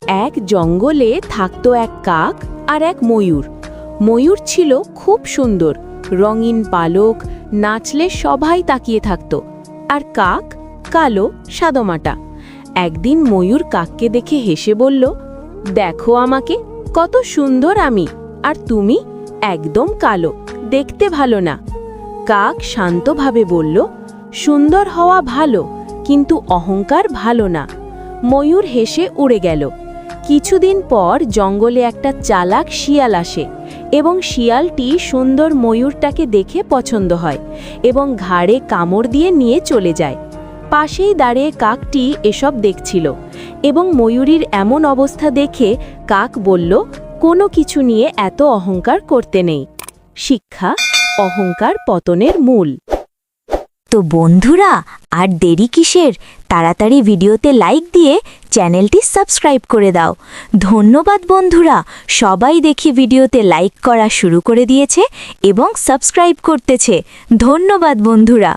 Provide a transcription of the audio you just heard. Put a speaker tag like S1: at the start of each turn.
S1: এক জঙ্গলে থাকতো এক কাক আর এক ময়ূর। ময়ূর ছিল খুব সুন্দর, রঙিন পালক, নাচলে সবাই তাকিয়ে থাকতো। আর কাক কালো সাদামাটা। একদিন ময়ূর কাককে দেখে হেসে বলল, দেখো আমাকে, কত সুন্দর আমি, আর তুমি একদম কালো, দেখতে ভালো না। কাক শান্তভাবে বলল, সুন্দর হওয়া ভালো, কিন্তু অহংকার ভালো না। ময়ূর হেসে উড়ে গেল। কিছুদিন পর জঙ্গলে একটা চালাক শিয়াল আসে এবং শিয়ালটি সুন্দর ময়ূরটাকে দেখে পছন্দ হয় এবং ঘাড়ে কামড় দিয়ে নিয়ে চলে যায়। পাশেই দাঁড়িয়ে কাকটি এসব দেখছিল এবং ময়ূরীর এমন অবস্থা দেখে কাক বলল, কোনো কিছু নিয়ে এত অহংকার করতে নেই। শিক্ষা: অহংকার পতনের মূল।
S2: তো বন্ধুরা, আর দেরি কিসের? তাড়াতাড়ি ভিডিওতে লাইক দিয়ে চ্যানেলটি সাবস্ক্রাইব করে দাও। ধন্যবাদ বন্ধুরা, সবাই দেখি ভিডিওতে লাইক করা শুরু করে দিয়েছে এবং সাবস্ক্রাইব করতেছে। ধন্যবাদ বন্ধুরা।